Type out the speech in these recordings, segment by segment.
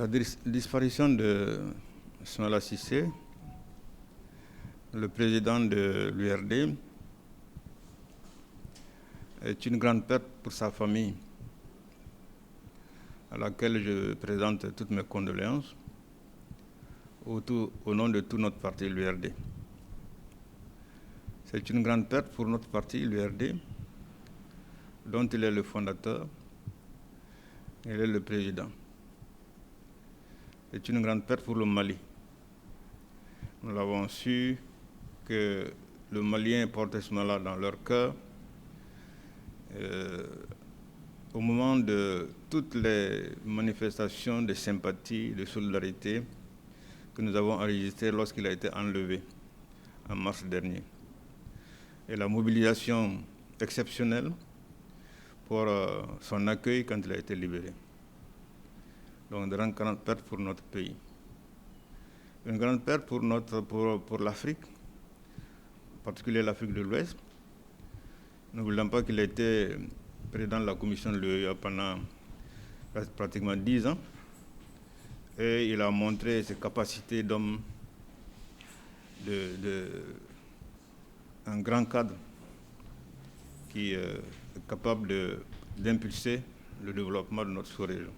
La disparition de Ismaïla Cissé, le président de l'URD, est une grande perte pour sa famille, à laquelle je présente toutes mes condoléances au nom de tout notre parti, l'URD. C'est une grande perte pour notre parti, l'URD, dont il est le fondateur, il est le président. C'est une grande perte pour le Mali. Nous l'avons su que le Malien portait ce mal-là dans leur cœur. Au moment de toutes les manifestations de sympathie, de solidarité que nous avons enregistrées lorsqu'il a été enlevé en mars dernier. Et la mobilisation exceptionnelle pour son accueil quand il a été libéré. Donc, une grande perte pour notre pays. Une grande perte pour l'Afrique, en particulier l'Afrique de l'Ouest. N'oublions pas qu'il a été président de la commission de l'UEA pendant pratiquement 10 ans. Et il a montré ses capacités d'homme, un grand cadre qui est capable d'impulser le développement de notre sous-région.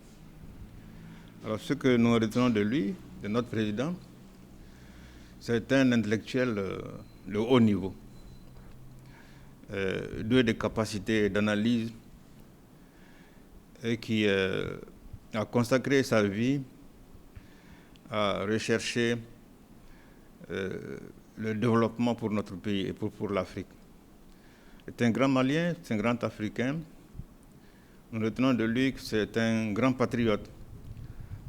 Alors ce que nous retenons de lui, de notre président, c'est un intellectuel de haut niveau, doué de capacités d'analyse et qui a consacré sa vie à rechercher le développement pour notre pays et pour l'Afrique. C'est un grand Malien, c'est un grand Africain. Nous retenons de lui que c'est un grand patriote,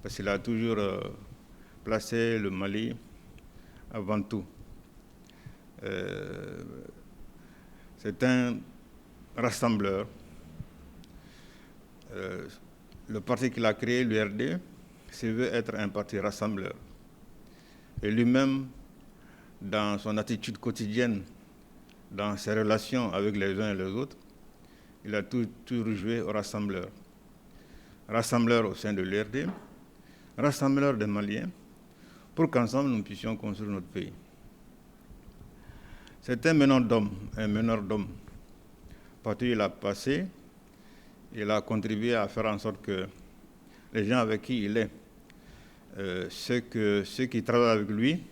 parce qu'il a toujours placé le Mali avant tout. C'est un rassembleur. Le parti qu'il a créé, l'URD, se veut être un parti rassembleur. Et lui-même, dans son attitude quotidienne, dans ses relations avec les uns et les autres, il a toujours joué au rassembleur. Rassembleur au sein de l'URD, rassembleur des Maliens, pour qu'ensemble nous puissions construire notre pays. C'est un meneur d'hommes. Partout où il a passé, il a contribué à faire en sorte que les gens avec qui il est, ceux qui travaillent avec lui,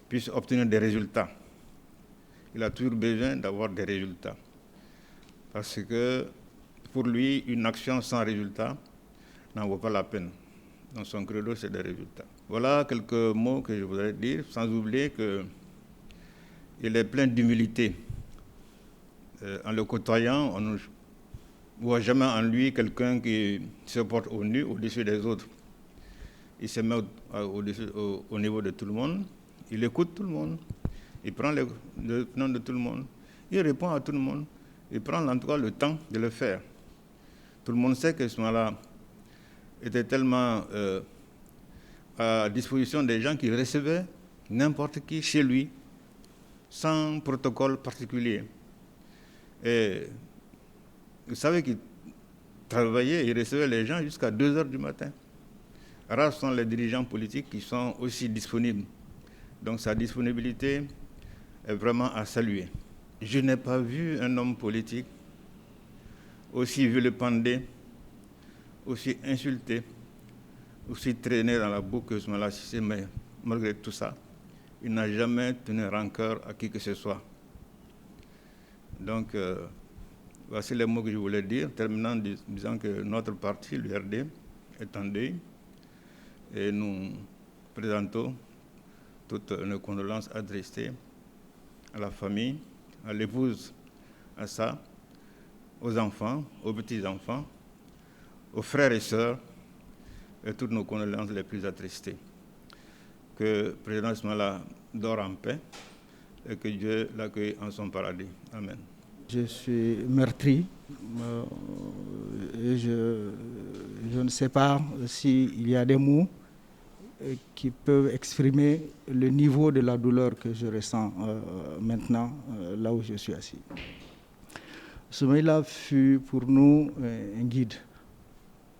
puissent obtenir des résultats. Il a toujours besoin d'avoir des résultats. Parce que pour lui, une action sans résultat n'en vaut pas la peine. Donc son credo, c'est des résultats. Voilà quelques mots que je voudrais dire, sans oublier qu'il est plein d'humilité. En le côtoyant, on ne voit jamais en lui quelqu'un qui se porte au nu, au-dessus des autres. Il se met au niveau de tout le monde, il écoute tout le monde, il prend le nom de tout le monde, il répond à tout le monde, il prend en tout cas le temps de le faire. Tout le monde sait que ce moment-là était tellement à disposition des gens qui recevaient n'importe qui chez lui, sans protocole particulier. Et vous savez qu'il travaillait, il recevait les gens jusqu'à 2 heures du matin. Rares sont les dirigeants politiques qui sont aussi disponibles. Donc sa disponibilité est vraiment à saluer. Je n'ai pas vu un homme politique aussi vilipendé, aussi insulté, aussi traîné dans la boue que Ismaïla Cissé, mais malgré tout ça, il n'a jamais tenu rancœur à qui que ce soit. Donc, voici les mots que je voulais dire, terminant en disant que notre parti, l'URD, est en deuil et nous présentons toutes nos condoléances adressées à la famille, à l'épouse, à ça, aux enfants, aux petits-enfants, aux frères et sœurs, et toutes nos condoléances les plus attristées. Que le président Ismaïla dort en paix et que Dieu l'accueille en son paradis. Amen. Je suis meurtri et je ne sais pas s'il y a des mots qui peuvent exprimer le niveau de la douleur que je ressens maintenant, là où je suis assis. Ismaïla fut pour nous un guide.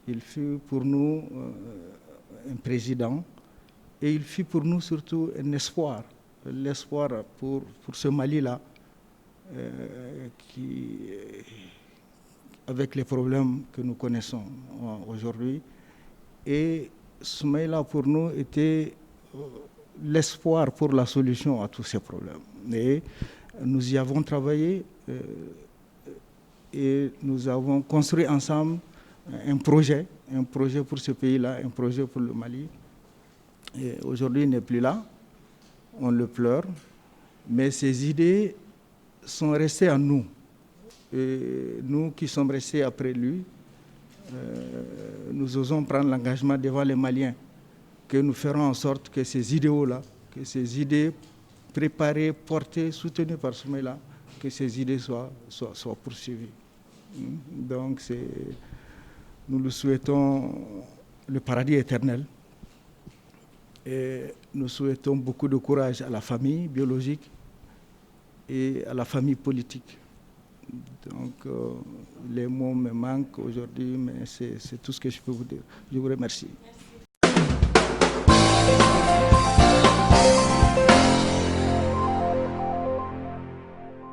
Il fut pour nous un président, et il fut pour nous surtout un espoir, l'espoir pour ce Mali-là, avec les problèmes que nous connaissons aujourd'hui. Et Soumaïla, pour nous, était l'espoir pour la solution à tous ces problèmes. Et nous y avons travaillé et nous avons construit ensemble un projet pour ce pays-là, un projet pour le Mali. Et aujourd'hui, il n'est plus là, on le pleure, mais ces idées sont restées en nous. Et nous qui sommes restés après lui, nous osons prendre l'engagement devant les Maliens que nous ferons en sorte que ces idéaux-là, que ces idées préparées, portées, soutenues par Soumaïla, que ces idées soient poursuivies. Donc, nous lui souhaitons le paradis éternel et nous souhaitons beaucoup de courage à la famille biologique et à la famille politique. Donc, les mots me manquent aujourd'hui, mais c'est tout ce que je peux vous dire. Je vous remercie. Merci.